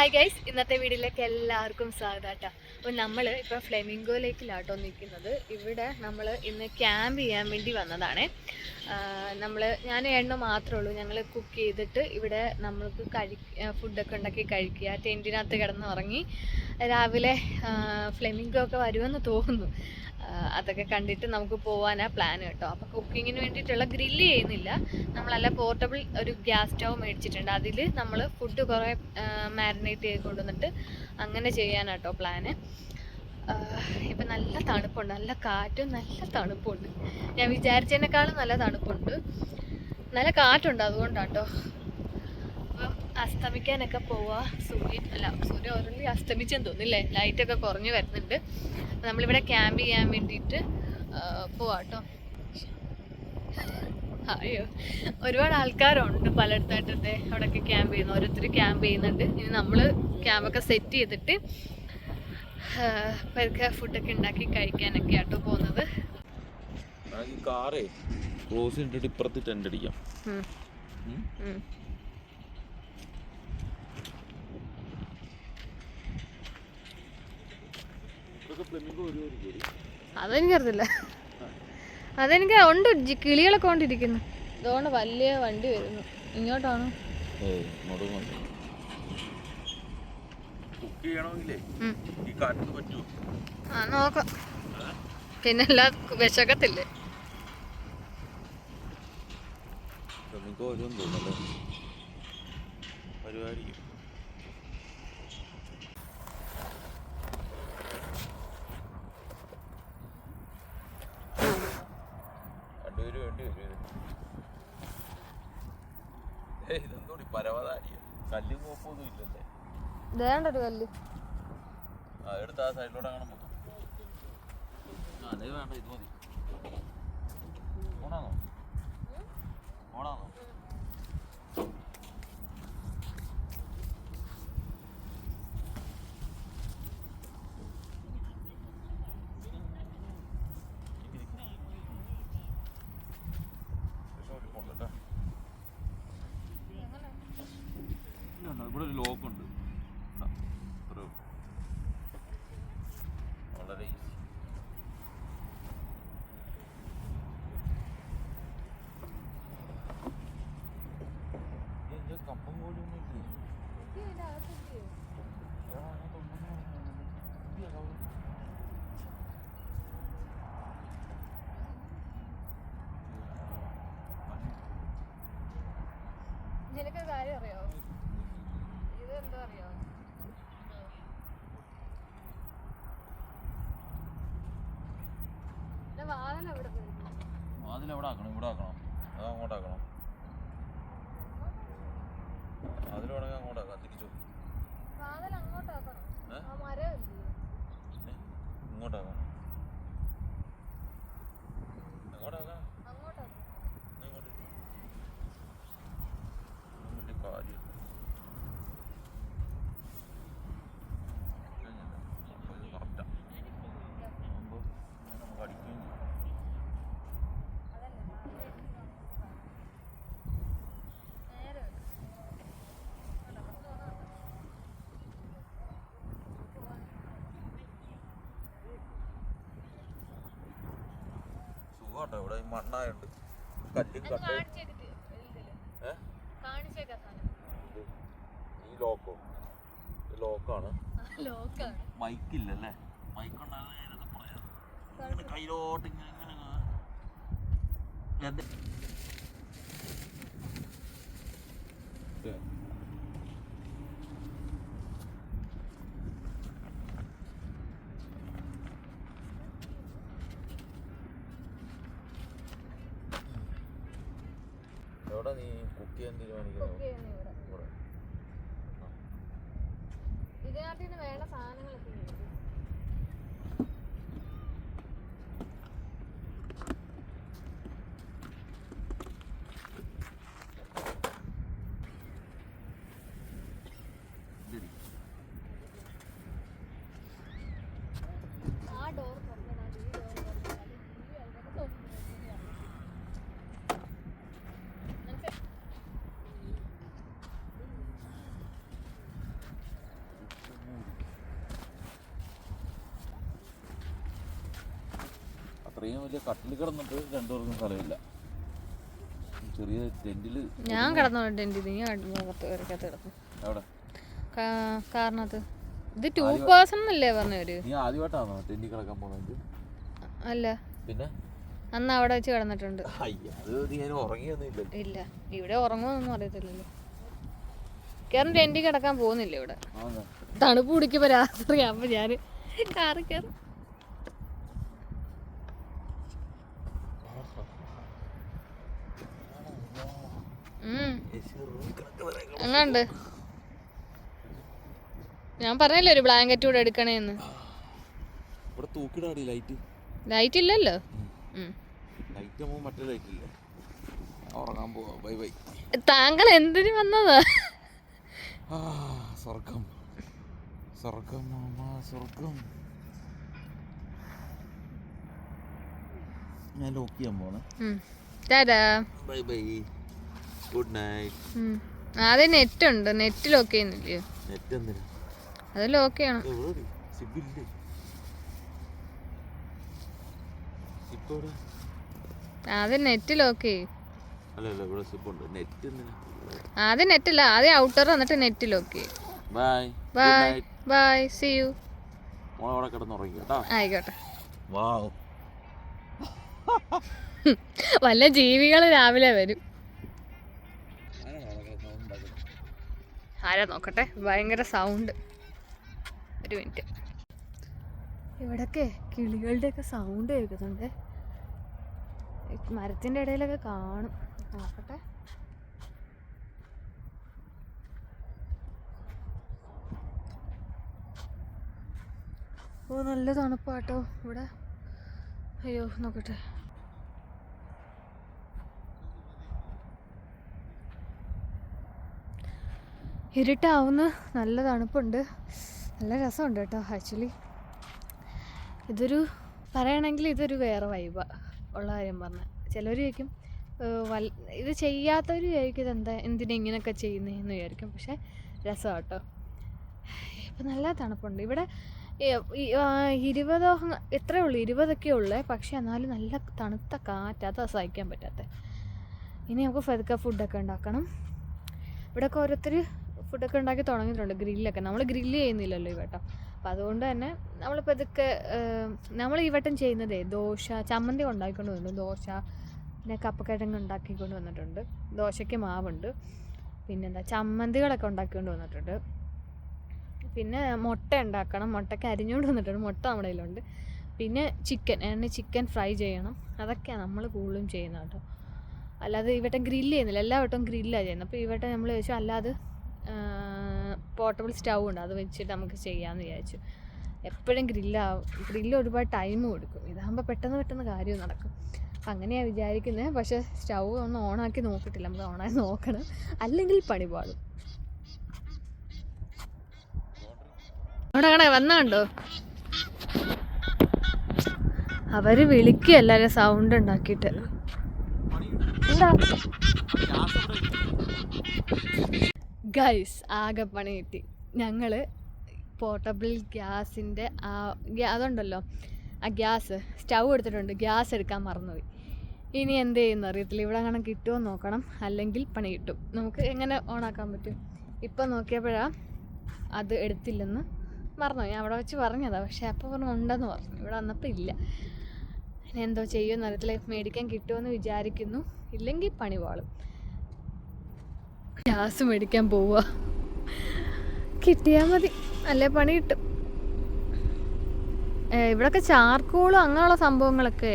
Hi guys, ഇന്നത്തെ വീഡിയോയിലേക്ക് എല്ലാവർക്കും സ്വാഗതം കേട്ടോ. അപ്പോൾ നമ്മൾ ഇപ്പോൾ ഫ്ലെമിംഗോ ലേക്കിലാട്ടോ നിൽക്കുന്നത്. ഇവിടെ നമ്മൾ ഇന്ന് ക്യാമ്പ് ചെയ്യാൻ വേണ്ടി വന്നതാണ്. ഞാൻ എണ്ണ മാത്രമേ ഉള്ളൂ. ഞങ്ങൾ കുക്ക് ചെയ്തിട്ട് ഇവിടെ നമ്മൾക്ക് ഫുഡൊക്കെ ഉണ്ടാക്കി കഴിക്കുക, ടെൻറ്റിനകത്ത് കിടന്ന് ഉറങ്ങി രാവിലെ ഫ്ലെമിംഗോ ഒക്കെ വരുമെന്ന് തോന്നുന്നു. അതൊക്കെ കണ്ടിട്ട് നമുക്ക് പോകാനാണ് പ്ലാൻ കേട്ടോ. അപ്പോൾ കുക്കിങ്ങിന് വേണ്ടിയിട്ടുള്ള ഗ്രില്ല് ചെയ്യുന്നില്ല, നമ്മളല്ല പോർട്ടബിൾ ഒരു ഗ്യാസ് സ്റ്റവ് മേടിച്ചിട്ടുണ്ട്. അതിൽ നമ്മൾ ഫുഡ് കുറേ മാരിനേറ്റ് ചെയ്ത് കൊണ്ടുവന്നിട്ട് അങ്ങനെ ചെയ്യാനാട്ടോ പ്ലാന്. ഇപ്പം നല്ല തണുപ്പുണ്ട്, നല്ല കാറ്റും നല്ല തണുപ്പുണ്ട്. ഞാൻ വിചാരിച്ചതിനേക്കാളും നല്ല തണുപ്പുണ്ട്, നല്ല കാറ്റുണ്ട്, അതുകൊണ്ടാട്ടോ. അപ്പം അസ്തമിക്കാനൊക്കെ പോവാ. സൂര്യ ഓൾറെഡി അസ്തമിച്ചെന്ന് തോന്നില്ലേ, ലൈറ്റൊക്കെ കുറഞ്ഞു വരുന്നുണ്ട്. നമ്മളിവിടെ ക്യാമ്പ് ചെയ്യാൻ വേണ്ടിയിട്ട് പോവാട്ടോ. അയ്യോ, ഒരുപാട് ആൾക്കാരുണ്ട് പലയിടത്തായിട്ടത്തെ അവിടെയൊക്കെ ക്യാമ്പ് ചെയ്യുന്നു. ഓരോരുത്തർ ക്യാമ്പ് ചെയ്യുന്നുണ്ട്. ഇനി നമ്മൾ ക്യാമ്പൊക്കെ സെറ്റ് ചെയ്തിട്ട് പതുക്കെ ഫുഡൊക്കെ ഉണ്ടാക്കി കഴിക്കാനൊക്കെ ആട്ടോ പോകുന്നത്. ഇപ്പുറത്ത് ടെന്റ് അടിക്കാം. അതെനിക്കറിയില്ല, അതെനിക്ക് ഉണ്ട്. കിളികളൊക്കെ കൊണ്ടിരിക്കുന്നു. ഇതുകൊണ്ട് വലിയ വണ്ടി വരുന്നു. ഇങ്ങോട്ടാണ് നോക്കാം. പിന്നെല്ലാം വിശക്കത്തില്ലേ. കല്ലും കോപ്പൊന്നും ഇല്ലല്ലേ. വേണ്ടൊരു കല്ല് എടുത്ത് ആ സൈഡിലോട്ട് അങ്ങനെ നോക്കാം. അതേ വേണ്ട, ഇത് മതി. ഓണാണോ ഓണാണോ ഇവിടെ ഒരു ലോക്കുണ്ട്. വളരെ ഈസി. കമ്പം പോലും നിനക്ക് കാര്യം അറിയാമോ? ഇതെന്താ അറിയോ, വാതിലെവിടെ ആക്കണം? ഇവിടെ ആക്കണം, അത് അങ്ങോട്ടാക്കണം. അതിലോണെങ്കിൽ അങ്ങോട്ടാക്കാം. തിരിച്ചു ഇങ്ങോട്ടാക്കാം. എങ്ങോട്ടാക്കാം? ഇങ്ങോട്ട് വലിയ കാര്യം. സുഖാട്ടോ ഇവിടെ. ഈ മണ്ണായുണ്ട്, കല്ലും കട്ട. ഈ ലോക്കാണ്. മൈക്കില്ലല്ലേ? മൈക്കുണ്ടാകുന്ന കയ്യിലോട്ട് ഇങ്ങനെ എവിടെ നീ കുക്ക് ചെയ്യാൻ തീരുമാനിക്കുന്നു? ഇതിനകത്ത് വേണ്ട സാധനങ്ങളൊക്കെ ആ ഡോർ തുറന്നതാണ്. ഈ ഡോർ തുറന്നതാണ്. ഇത്രയും വലിയ കട്ടിൽ കിടന്നിട്ട് രണ്ടുപേർക്കും സ്ഥലമില്ല. ചെറിയ ടെന്റില് ഞാൻ കിടന്നോണ്ട് ടെന്റിൽ നീ കിടന്നു എവിടെ കാരണത്ത് ഇത് 2 പേഴ്സൺ എന്നല്ലേ പറഞ്ഞവര്. നീ ആദ്യമായിട്ടാണോ ടെന്റിൽ കിടക്കാൻ പോകുന്നത്? അല്ല, പിന്നെ അന്ന് അവിടെ വെച്ച് കിടന്നിട്ടുണ്ട്. ഇല്ല, ഇവിടെ ഉറങ്ങുമെന്നൊന്നും അറിയത്തില്ലല്ലോ. കാരണം ടെന്റിൽ കിടക്കാൻ പോകുന്നില്ല ഇവിടെ. തണുപ്പ് പിടിക്കുമ്പോ രാത്രി ആകുമ്പോ ഞാന് കാറി കയറും. അങ്ങണ്ട് ഞാൻ പറഞ്ഞല്ലേ ഒരു ബ്ലാങ്കറ്റ് കൂടെ എടുക്കണേന്ന്. ലൈറ്റ് ഇല്ലല്ലോ. താങ്കൾ എന്തിനു വന്നതാ? സ്വർഗം സ്വർഗം സ്വർഗം. ഞാൻ ലോക്ക് ചെയ്യാൻ പോണേ. Bye bye, good night. അതെ, നെറ്റ് ഉണ്ട്. നെറ്റ് ലോക്ക് ചെയ്യുന്നില്ലയോ? നെറ്റ് എന്തിനാ? അത് ലോക്ക് ചെയ്യണം. ആദ്യം നെറ്റ് ലോക്ക് ചെയ്യും. ആദ്യം നെറ്റ് അല്ല, ആദ്യം ഔട്ടർ വന്നിട്ട് നെറ്റ് ലോക്ക് ചെയ്യും. Bye bye bye, see you. ആയിക്കോട്ടെ. വല്ല ജീവികള് രാവിലെ വരും. ആരാ നോക്കട്ടെ, ഭയങ്കര സൗണ്ട്. ഒരു മിനിറ്റ്. ഇവിടൊക്കെ കിളികളുടെയൊക്കെ സൗണ്ട് കേൾക്കുന്നുണ്ട്. മരത്തിൻ്റെ ഇടയിലൊക്കെ കാണും. നോക്കട്ടെ. ഓ, നല്ല തണുപ്പാട്ടോ ഇവിടെ. അയ്യോ, നോക്കട്ടെ. ഇരുട്ടാവുന്ന നല്ല തണുപ്പുണ്ട്. നല്ല രസമുണ്ട് കേട്ടോ. ആക്ച്വലി ഇതൊരു പറയണമെങ്കിൽ ഇതൊരു വേറെ വൈബാണ് ഉള്ള കാര്യം പറഞ്ഞാൽ. ചിലർ ചോദിക്കും ഇത് ചെയ്യാത്തവർ വിചാരിക്കും ഇതെന്താ എന്തിനാ ഇങ്ങനെയൊക്കെ ചെയ്യുന്നതെന്ന് വിചാരിക്കും. പക്ഷേ രസമാണ് കേട്ടോ. ഇപ്പം നല്ല തണുപ്പുണ്ട് ഇവിടെ. 20 എത്രയേ ഉള്ളൂ, 20 ഉള്ളേ. പക്ഷേ എന്നാലും നല്ല തണുത്ത കാറ്റ്, അതാ സഹിക്കാൻ പറ്റാത്ത. ഇനി നമുക്ക് പതുക്കെ ഫുഡൊക്കെ ഉണ്ടാക്കണം. ഇവിടെയൊക്കെ ഓരോരുത്തർ ഫുഡൊക്കെ ഉണ്ടാക്കി തുടങ്ങിയിട്ടുണ്ട്. ഗ്രില്ലൊക്കെ നമ്മൾ ഗ്രില്ല് ചെയ്യുന്നില്ലല്ലോ ഈ വട്ടം. അപ്പം അതുകൊണ്ട് തന്നെ നമ്മളിപ്പോൾ ഇതൊക്കെ നമ്മൾ ഈ വട്ടം ചെയ്യുന്നതേ ദോശ, ചമ്മന്തി ഉണ്ടാക്കിക്കൊണ്ട് വന്നിട്ടുണ്ട്. ദോശ, പിന്നെ കപ്പക്കിഴങ്ങ് ഉണ്ടാക്കിക്കൊണ്ട് വന്നിട്ടുണ്ട്. ദോശയ്ക്ക് മാവുണ്ട്. പിന്നെന്താ ചമ്മന്തികളൊക്കെ ഉണ്ടാക്കിക്കൊണ്ട് വന്നിട്ടുണ്ട്. പിന്നെ മുട്ട ഉണ്ടാക്കണം. മുട്ടയ്ക്ക് അരിഞ്ഞുകൊണ്ട് വന്നിട്ടുണ്ട്. മുട്ട നമ്മുടെ കയ്യിലുണ്ട്. പിന്നെ ചിക്കൻ ഫ്രൈ ചെയ്യണം. അതൊക്കെയാണ് നമ്മൾ കൂടുതലും ചെയ്യുന്നത് കേട്ടോ. അല്ലാതെ ഈ വട്ടം ഗ്രില്ല് ചെയ്യുന്നില്ല. എല്ലാ വട്ടവും ഗ്രില്ലാണ് ചെയ്യുന്നത്. അപ്പോൾ ഈ വട്ടം നമ്മൾ ചോദിച്ചു അല്ലാതെ പോർട്ടബിൾ സ്റ്റൗ ഉണ്ട്, അത് വെച്ചിട്ട് നമുക്ക് ചെയ്യാമെന്ന് വിചാരിച്ചു. എപ്പോഴും ഗ്രില്ല് ഒരുപാട് ടൈം കൊടുക്കും. ഇതാകുമ്പോൾ പെട്ടെന്ന് കാര്യം നടക്കും. അപ്പം അങ്ങനെയാണ് വിചാരിക്കുന്നത്. പക്ഷേ സ്റ്റൗ ഒന്ന് ഓണാക്കി നോക്കിയിട്ടില്ല. നമുക്ക് ഓണാക്കി നോക്കണം, അല്ലെങ്കിൽ പണി പാടും. അവിടെ വന്നുണ്ടോ? അവർ വിളിക്കുക എല്ലാവരും സൗണ്ട് ഉണ്ടാക്കിയിട്ട്. എന്താ ഗൈസ്, ആകെ പണി കിട്ടി. ഞങ്ങൾ പോർട്ടബിൾ ഗ്യാസിൻ്റെ അതുണ്ടല്ലോ, ആ ഗ്യാസ് സ്റ്റൗ എടുത്തിട്ടുണ്ട്. ഗ്യാസ് എടുക്കാൻ മറന്നുപോയി. ഇനി എന്ത് ചെയ്യുമെന്ന് അറിയത്തില്ല. ഇവിടെ അങ്ങനെ കിട്ടുമോ നോക്കണം, അല്ലെങ്കിൽ പണി കിട്ടും. നമുക്ക് എങ്ങനെ ഓണാക്കാൻ പറ്റും? ഇപ്പം നോക്കിയപ്പോഴാണ് അത് എടുത്തില്ലെന്ന് മറന്നുപോയി. ഞാൻ അവിടെ വെച്ച് പറഞ്ഞതാണ്. പക്ഷേ അപ്പോൾ പറഞ്ഞു ഉണ്ടെന്ന് പറഞ്ഞു. ഇവിടെ വന്നപ്പോൾ ഇല്ല. ഇനി എന്തോ ചെയ്യുമെന്ന് അറിയത്തില്ല. മേടിക്കാൻ കിട്ടുമെന്ന് വിചാരിക്കുന്നു, ഇല്ലെങ്കിൽ പണി പാളും. ഗ്യാസ് മേടിക്കാൻ പോവുക. കിട്ടിയാൽ മതി, അല്ലേ പണി കിട്ടും. ഇവിടെയൊക്കെ ചാർക്കോളും അങ്ങനെയുള്ള സംഭവങ്ങളൊക്കെ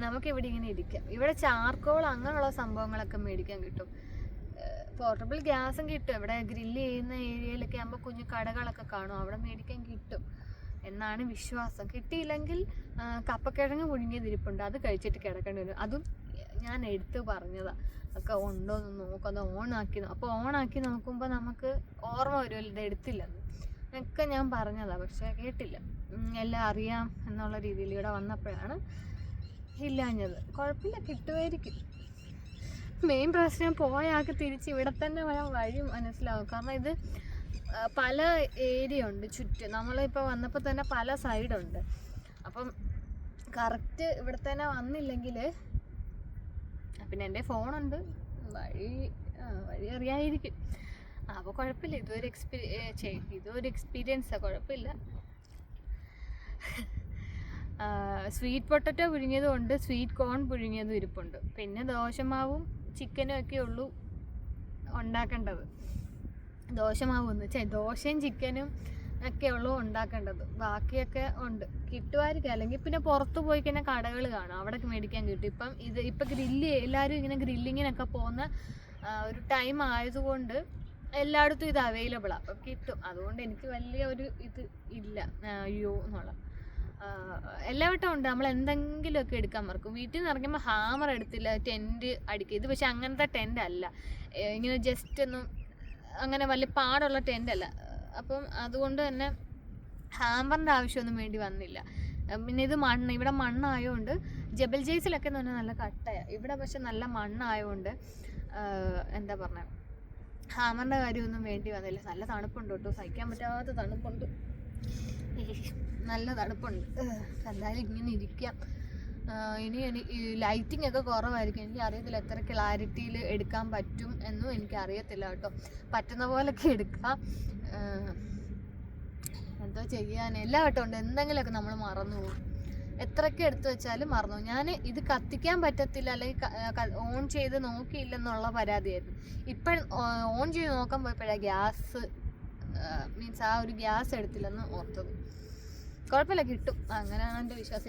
നമുക്കിവിടെ ഇങ്ങനെ ഇരിക്കാം. ഇവിടെ ചാർക്കോൾ അങ്ങനെയുള്ള സംഭവങ്ങളൊക്കെ മേടിക്കാൻ കിട്ടും. പോർട്ടബിൾ ഗ്യാസും കിട്ടും. ഇവിടെ ഗ്രില്ല് ചെയ്യുന്ന ഏരിയയിലൊക്കെ ആകുമ്പോൾ കുഞ്ഞു കടകളൊക്കെ കാണും, അവിടെ മേടിക്കാൻ കിട്ടും എന്നാണ് വിശ്വാസം. കിട്ടിയില്ലെങ്കിൽ കപ്പക്കിഴങ്ങ് പുഴുങ്ങിയതിരിപ്പുണ്ട്, അത് കഴിച്ചിട്ട് കിടക്കേണ്ടി വരും. അതും ഞാൻ എടുത്ത് പറഞ്ഞതാണ്. ഒക്കെ ഉണ്ടോ എന്ന് നോക്കാം, ഓണാക്കി. അപ്പോൾ ഓണാക്കി നോക്കുമ്പോൾ നമുക്ക് ഓർമ്മ വരുമല്ലോ ഇത് എടുത്തില്ലെന്ന്. ഒക്കെ ഞാൻ പറഞ്ഞതാണ്, പക്ഷേ കേട്ടില്ല. എല്ലാം അറിയാം എന്നുള്ള രീതിയിൽ ഇവിടെ വന്നപ്പോഴാണ് ഇല്ലാഞ്ഞത്. കുഴപ്പമില്ല, കിട്ടുമായിരിക്കും. മെയിൻ പ്രശ്നം പോയ ആൾക്ക് തിരിച്ച് ഇവിടെ തന്നെ വഴി മനസ്സിലാവും. കാരണം ഇത് പല ഏരിയ ഉണ്ട് ചുറ്റും. നമ്മളിപ്പോൾ വന്നപ്പോൾ തന്നെ പല സൈഡുണ്ട്. അപ്പം കറക്റ്റ് ഇവിടെ തന്നെ വന്നില്ലെങ്കിൽ പിന്നെ എൻ്റെ ഫോണുണ്ട്, വഴി അറിയായിരിക്കും. അപ്പോൾ കുഴപ്പമില്ല. ഇതൊരു എക്സ്പീരിയൻസാണ്, കുഴപ്പമില്ല. സ്വീറ്റ് പൊട്ടറ്റോ പുഴുങ്ങിയതും ഉണ്ട്, സ്വീറ്റ് കോൺ പുഴുങ്ങിയതും ഇരിപ്പുണ്ട്. പിന്നെ ദോശമാവും ചിക്കനും ഒക്കെ ഉള്ളൂ ഉണ്ടാക്കേണ്ടത്. ദോശയും ചിക്കനും ഒക്കെ ഉള്ളൂ ഉണ്ടാക്കേണ്ടത്. ബാക്കിയൊക്കെ ഉണ്ട്, കിട്ടുമായിരിക്കും. അല്ലെങ്കിൽ പിന്നെ പുറത്ത് പോയി കഴിഞ്ഞാൽ കടകൾ കാണും, അവിടെ മേടിക്കാൻ കിട്ടും. ഇപ്പം എല്ലാവരും ഇങ്ങനെ ഗ്രില്ലിങ്ങിനൊക്കെ പോകുന്ന ഒരു ടൈം ആയതുകൊണ്ട് എല്ലായിടത്തും ഇത് അവൈലബിളാണ്, അപ്പം കിട്ടും. അതുകൊണ്ട് എനിക്ക് വലിയ ഒരു ഇത് ഇല്ല അയ്യോ എന്നുള്ള. എല്ലാ വട്ടം ഉണ്ട് നമ്മൾ എന്തെങ്കിലുമൊക്കെ എടുക്കാൻ മറക്കും. വീട്ടിൽ നിന്ന് ഇറങ്ങുമ്പോൾ ഹാമർ എടുത്തില്ല, ടെൻറ്റ് അടിക്കുക. ഇത് പക്ഷെ അങ്ങനത്തെ ടെൻ്റ് അല്ല, ഇങ്ങനെ ജസ്റ്റ് ഒന്നും അങ്ങനെ വലിയ പാടുള്ള ടെൻ്റ് അല്ല. അപ്പം അതുകൊണ്ട് തന്നെ ഹാമറിൻ്റെ ആവശ്യമൊന്നും വേണ്ടി വന്നില്ല. പിന്നെ ഇത് ഇവിടെ മണ്ണായതുകൊണ്ട് ജബൽ ജയ്സിലൊക്കെ എന്ന് പറഞ്ഞാൽ നല്ല കട്ടയാണ്. ഇവിടെ പക്ഷെ നല്ല മണ്ണായതുകൊണ്ട് എന്താ പറഞ്ഞത്, ഹാമറിൻ്റെ കാര്യമൊന്നും വേണ്ടി വന്നില്ല. നല്ല തണുപ്പുണ്ട് കേട്ടോ, സഹിക്കാൻ പറ്റാത്ത തണുപ്പുണ്ട്, നല്ല തണുപ്പുണ്ട്. എന്തായാലും ഇങ്ങനെ ഇരിക്കാം. ഇനി ലൈറ്റിംഗ് ഒക്കെ കുറവായിരിക്കും. എനിക്ക് അറിയത്തില്ല എത്ര ക്ലാരിറ്റിയിൽ എടുക്കാൻ പറ്റും എന്നും എനിക്കറിയത്തില്ല കേട്ടോ. പറ്റുന്ന പോലൊക്കെ എടുക്കാം. എന്തോ ചെയ്യാൻ, എല്ലാ വട്ടം ഉണ്ട് എന്തെങ്കിലുമൊക്കെ നമ്മൾ മറന്നു പോകും. എത്രയൊക്കെ എടുത്തു വെച്ചാലും മറന്നു. ഞാൻ ഇത് കത്തിക്കാൻ പറ്റത്തില്ല അല്ലെങ്കിൽ ഓൺ ചെയ്ത് നോക്കിയില്ലെന്നുള്ള പരാതിയായിരുന്നു. ഇപ്പം ഓൺ ചെയ്ത് നോക്കാൻ പോയപ്പോഴാണ് ഗ്യാസ് മീൻസ് ആ ഒരു ഗ്യാസ് എടുത്തില്ലെന്ന് ഓർത്തത്. കുഴപ്പമില്ല, കിട്ടും, അങ്ങനെയാണ് എൻ്റെ വിശ്വാസം.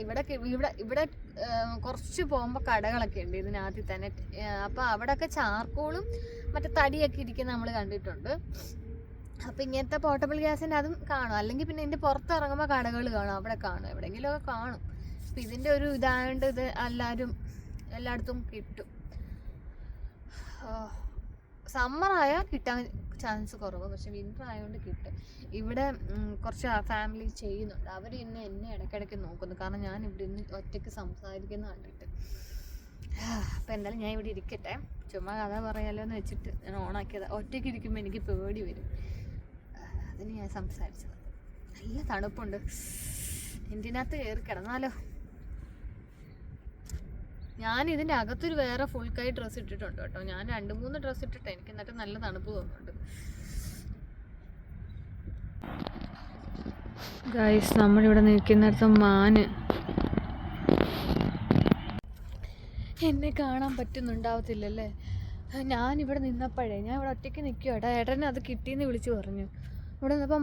ഇവിടെ കുറച്ച് പോകുമ്പോൾ കടകളൊക്കെ ഉണ്ട് ഇതിനകത്ത് തന്നെ. അപ്പോൾ അവിടെയൊക്കെ ചാർക്കോളും മറ്റേ തടിയൊക്കെ ഇരിക്കുന്ന നമ്മൾ കണ്ടിട്ടുണ്ട്. അപ്പോൾ ഇങ്ങനത്തെ പോർട്ടബിൾ ഗ്യാസിൻ്റെ അതും കാണും. അല്ലെങ്കിൽ പിന്നെ ഇതിൻ്റെ പുറത്തിറങ്ങുമ്പോൾ കടകൾ കാണും, അവിടെ കാണും, എവിടെയെങ്കിലുമൊക്കെ കാണും. അപ്പം ഇതിൻ്റെ ഒരു ഇതായതുകൊണ്ട് ഇത് എല്ലായിടത്തും കിട്ടും. സമ്മറായാൽ കിട്ടാൻ ചാൻസ് കുറവ്, പക്ഷെ വിൻ്റർ ആയതുകൊണ്ട് കിട്ടും. ഇവിടെ കുറച്ച് ഫാമിലി ചെയ്യുന്നുണ്ട്, അവർ എന്നെ ഇടയ്ക്കിടയ്ക്ക് നോക്കുന്നു. കാരണം ഞാൻ ഇവിടെ നിന്ന് ഒറ്റയ്ക്ക് സംസാരിക്കുന്ന കണ്ടിട്ട്. അപ്പം എന്തായാലും ഞാൻ ഇവിടെ ഇരിക്കട്ടെ, ചുമ്മാ കഥ പറയാലോ എന്ന് വെച്ചിട്ട് ഞാൻ ഓണാക്കിയത്. ഒറ്റയ്ക്ക് ഇരിക്കുമ്പോൾ എനിക്ക് പേടി വരും, അതിന് ഞാൻ സംസാരിച്ചത്. നല്ല തണുപ്പുണ്ട്, എന്തിനകത്ത് കയറി കിടന്നാലോ. ഞാൻ ഇതിൻ്റെ അകത്തൊരു വേറെ ഫുൾ കൈ ഡ്രസ്സ് ഇട്ടിട്ടുണ്ട് കേട്ടോ. ഞാൻ 2-3 ഡ്രസ്സ് ഇട്ടിട്ട് എനിക്ക് എന്നിട്ട് നല്ല തണുപ്പ് തോന്നുന്നുണ്ട്. ഗൈസ്, നമ്മളിവിടെ നിൽക്കുന്നിടത്ത് മാന് എന്നെ കാണാൻ പറ്റുന്നുണ്ടാവത്തില്ലല്ലേ. ഞാനിവിടെ നിന്നപ്പോഴേ ഞാൻ ഇവിടെ ഒറ്റയ്ക്ക് നിൽക്കുക. ഏട്ടനെ അത് കിട്ടിയെന്ന് വിളിച്ചു പറഞ്ഞു. ഇവിടെ നിന്നപ്പോൾ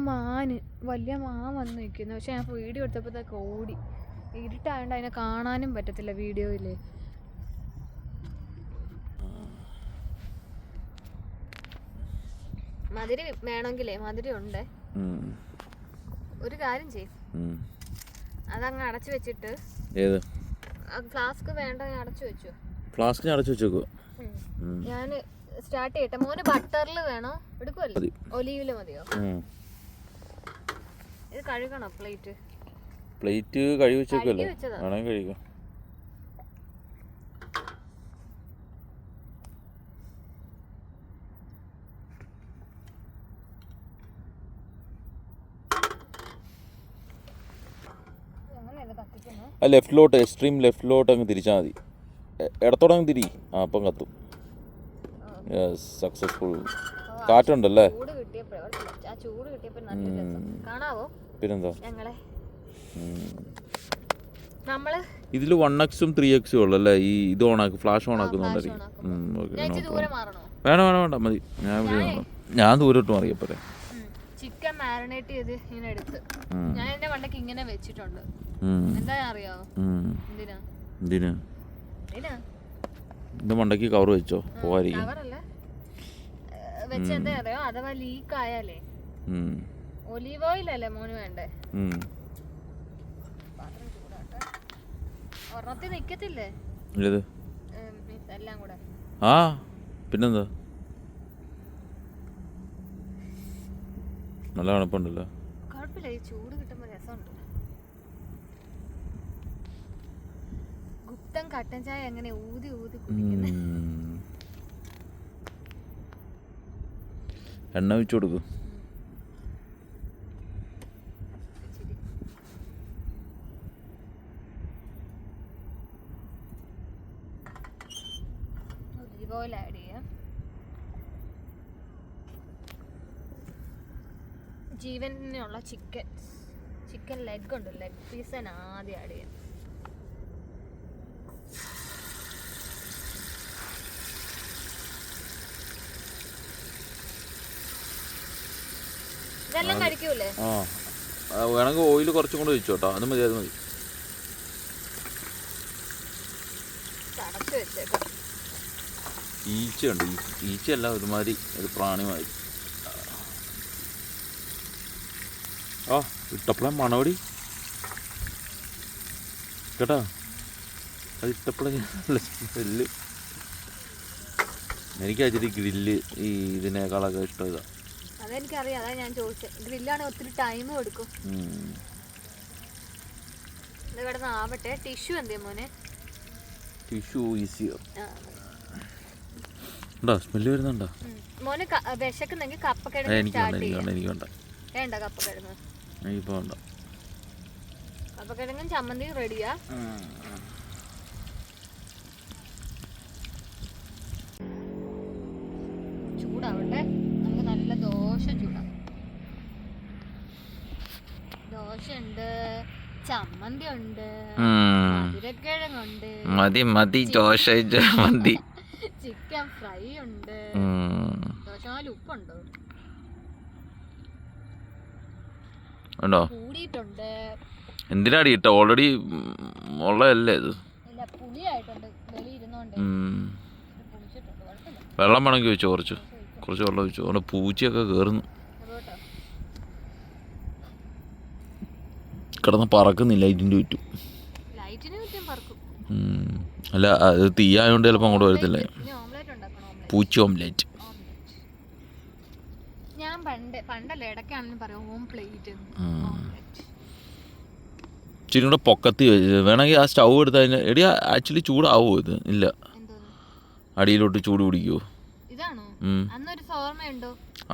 വലിയ മാൻ വന്ന് നിൽക്കുന്നു. പക്ഷെ ഞാൻ വീഡിയോ എടുത്തപ്പോഴത്തേക്ക് ഓടി. ഇരുട്ടായതുകൊണ്ട് അതിനെ കാണാനും പറ്റത്തില്ല വീഡിയോയിൽ. മധുര വേണമെങ്കിലേ മധുര ഉണ്ട്. ഒരു കാര്യം ചെയ്യും, അതങ്ങ് അടച്ചു വെച്ചിട്ട്. ഫ്ലാസ്ക് വേണ്ട, അടച്ചു വെച്ചു. ഫ്ലാസ്ക് അടച്ചു വെച്ചേക്കോ. ഞാൻ സ്റ്റാർട്ട് ചെയ്യട്ടെ. മോന് ബട്ടറിൽ വേണോ എടുക്കുമല്ലോ, ഒലീവില് മതിയോ? ഇത് കഴുകണോ? പ്ലേറ്റ് കഴുകി വെച്ചേക്കല്ലോ, വേണമെങ്കിൽ കഴുകാം. ആ ലെഫ്റ്റിലോട്ട്, എക്സ്ട്രീം ലെഫ്റ്റിലോട്ട് അങ്ങ് തിരിച്ചാൽ മതി. ഇടത്തോടെ അങ്ങ് തിരി, അപ്പം കത്തും. Yes, successful. കാറ്റുണ്ടല്ലേ? പിന്നെന്താ, ഇതിൽ 1x-ഉം 3x-ഉം ഉള്ളല്ലേ. ഈ ഇത് ഓണാക്കി, ഫ്ലാഷ് ഓണാക്കുന്നുണ്ടായിരിക്കും. വേണ്ട മതി. ഞാൻ ദൂരോട്ട് മാറിയപ്പോഴേ ചിക്കൻ മാരിനേറ്റ് ചെയ്ത് ഇങ്ങനെ എടുത്ത് ഞാൻ എന്റെ വണ്ടക്ക് ഇങ്ങനെ വെച്ചിട്ടുണ്ട്. എന്താ അറിയാവോ എന്തിനാ എന്റെ മണ്ടക്ക് കവർ വെച്ചോ? പോവായിരിക്കും. വെച്ച് എന്താ അറിയോ, അഥവാ ലീക്ക് ആയാലേ ഒലീവ് ഓയിൽ അല്ലേ മോന് വേണ്ടേ? ഒരെണ്ണത്തിൽ നിക്കത്തില്ലേ എല്ലാം കൂടെ? ആ പിന്നെന്താ, നല്ല തണുപ്പുണ്ടല്ലോ. കുഴപ്പമില്ല, ഈ ചൂട് കിട്ടുമ്പോൾ രസമുണ്ട്. ഗുപ്തൻ കട്ടൻ ചായ എങ്ങനെ ഊതി കുടിക്കുന്നത്. എണ്ണ വെച്ച് കൊടുക്കും. ഒലിവ് ഓയിൽ ആഡ് ചെയ്യാം. ജീവനുള്ള ചിക്കൻ ലെഗ് ഉണ്ട്, ലെഗ് പീസ് തന്നെ ആദ്യം ആഡ് ചെയ്യാം. ഇതെല്ലാം കഴിക്കൂലേ? വേണമെങ്കിൽ ഓയിൽ കുറച്ചും കൂടെ ഒഴിച്ചു കേട്ടോ. അത് മതി, അത് മതി. ഈച്ചയുണ്ട്, ഈച്ചയല്ല, ഒരുമാതിരി ഒരു പ്രാണിമാതിരി. ആ ഇട്ടപ്പളെ മണവടി കേട്ടാ, അത് ഇട്ടപ്പളെ സ്മെല്ല്. എനിക്ക് അച്ചിരി ഗ്രില്ല് ഈ ഇതിനേക്കാളൊക്കെ ഇഷ്ടം ഇതാ. അതെനിക്കറിയാം, അതാ ഞാൻ ചോദിച്ചത്. ഗ്രില്ലാണ് ഒത്തിരി ടൈം കൊടുക്കും. ഇത് കിടന്ന് ആവട്ടെ. ടിഷ്യൂ എന്തേ മോനെ? ടിഷ്യൂ ഈസിയോ ഉണ്ടോ? സ്മെല്ല് വരുന്നുണ്ടോ മോനെ? വിശക്കുന്നെങ്കിൽ കപ്പക്കിഴങ്ങ് എനിക്ക് വേണ്ട. വേണ്ട കപ്പക്കിഴങ്ങ്? ഇപ്പൊ വേണ്ട. കപ്പക്കിഴങ്ങും ചമ്മന്തിയും റെഡിയാ. ചൂടാവട്ടെ, നമുക്ക് നല്ല ദോശ ചൂടാം. ദോശ ഉണ്ട്, ചമ്മന്തി ഉണ്ട്, മധുരക്കിഴങ്ങുണ്ട്, മതി ദോശ മതി, ചിക്കൻ ഫ്രൈ ഉണ്ട്. ദോശമാല ഉപ്പുണ്ടോ? ഉണ്ടോ? കൂടിയിട്ടുണ്ട്. എന്തിനാടി ഇട്ട? ഓൾറെഡി ഉള്ളതല്ലേ ഇത്. ഇല്ല, പുളിയായിട്ടുണ്ട്. വെളി ഇരുന്നോണ്ട് വെള്ളം വേണമെങ്കിൽ വെച്ചോ, കുറച്ച് വെള്ളം വെച്ചു. അവിടെ പൂച്ചയൊക്കെ കയറുന്നു, കിടന്ന് പറക്കുന്നില്ല. ലൈറ്റിൻ്റെ ചുറ്റും. അല്ല, അത് തീയായോണ്ട് ചിലപ്പോൾ അങ്ങോട്ട് വരത്തില്ല. പൂച്ച ഓംലേറ്റ്. ഞാൻ പണ്ടല്ലേ ഇടയ്ക്കാണെങ്കിലും പറയാം ഓംപ്ലേറ്റ്. ഇച്ചിരി കൂടെ പൊക്കത്തി വേണമെങ്കിൽ ആ സ്റ്റൗ എടുത്ത് അതിന് എടി ആക്ച്വലി ചൂടാവോ ഇത്? ഇല്ല, അടിയിലോട്ട് ചൂട് പിടിക്കുവോ?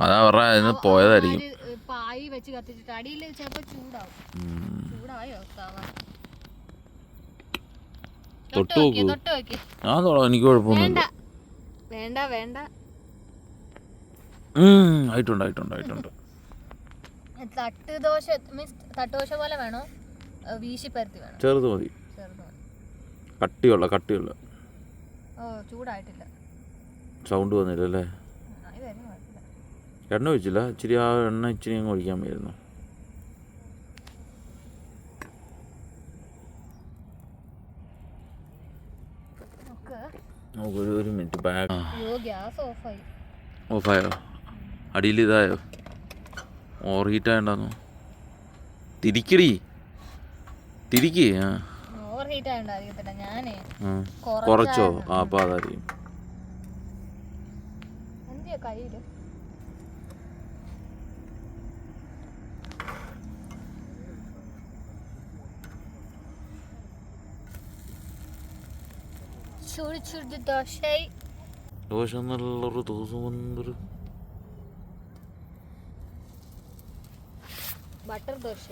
അതാ പറഞ്ഞ പോയതായിരിക്കും. പായി വെച്ച് കത്തിച്ചിട്ട് അടിയിൽ ചിലപ്പോൾ ചൂടാവും. ചൂടായോ? തൊട്ട് നോക്കൂ. ഞാൻ തൊടാം, എനിക്ക് കുഴപ്പമൊന്നുമില്ല. വേണ്ട വേണ്ട. ആയിട്ടുണ്ട്. തട്ടുദോശ മീൻസ് തട്ടുദോശ പോലെ വേണോ? വീശി പരത്തി വേണം? ചെറുത് മതി. കട്ടിയുള്ള. ഓ, ചൂടായിട്ടില്ല. സൗണ്ട് വന്നില്ലല്ലേ? എണ്ണ ഒഴിച്ചില്ല. ഇച്ചിരി ആ എണ്ണ ഇച്ചിരി അങ്ങ് ഒഴിക്കാൻ വരുന്നു. ഒരു മിനിറ്റ്. ബാഗ് ഓഫായോ? അടിയിൽ ഇതായോ? Over heat ആയണ്ടാന്നോ? തിരിക്ക്. കുറച്ചോ? അപ്പൊ അതായിരിക്കും. ദോശ നല്ലൊരു ദിവസം വന്നൊരു ബട്ടർ ദോശ.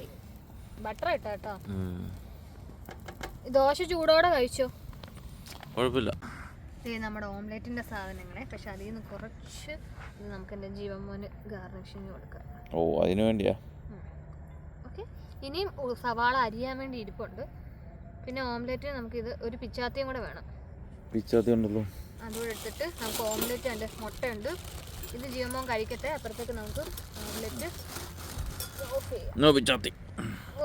ബട്ടർ ഇട്ടോ. ദോശ ചൂടോടെ കഴിച്ചോ, കുഴപ്പമില്ല. നമ്മുടെ ഓംലെറ്റിന്റെ സാധനങ്ങളെ. പക്ഷെ അതിൽ നിന്ന് കുറച്ച് നമുക്ക് എൻ്റെ ജീവൻ മോന് ഗാർണിഷിങ് കൊടുക്കാം. ഓ, അതിനു വേണ്ടിയാ? ഓക്കെ. ഇനിയും സവാള അരിയാൻ വേണ്ടി ഇരിപ്പുണ്ട്. പിന്നെ ഓംലെറ്റിന് നമുക്കിത് ഒരു പിച്ചാത്തിയും കൂടെ വേണം. പിച്ചാത്തി ഉണ്ടല്ലോ, അതുകൂടെ എടുത്തിട്ട് നമുക്ക് ഓംലെറ്റ്. എൻ്റെ മുട്ടയുണ്ട്. ഇത് ജീവൻ മോൻ കഴിക്കട്ടെ. അപ്പുറത്തേക്ക് നമുക്ക് ഓംലെറ്റ്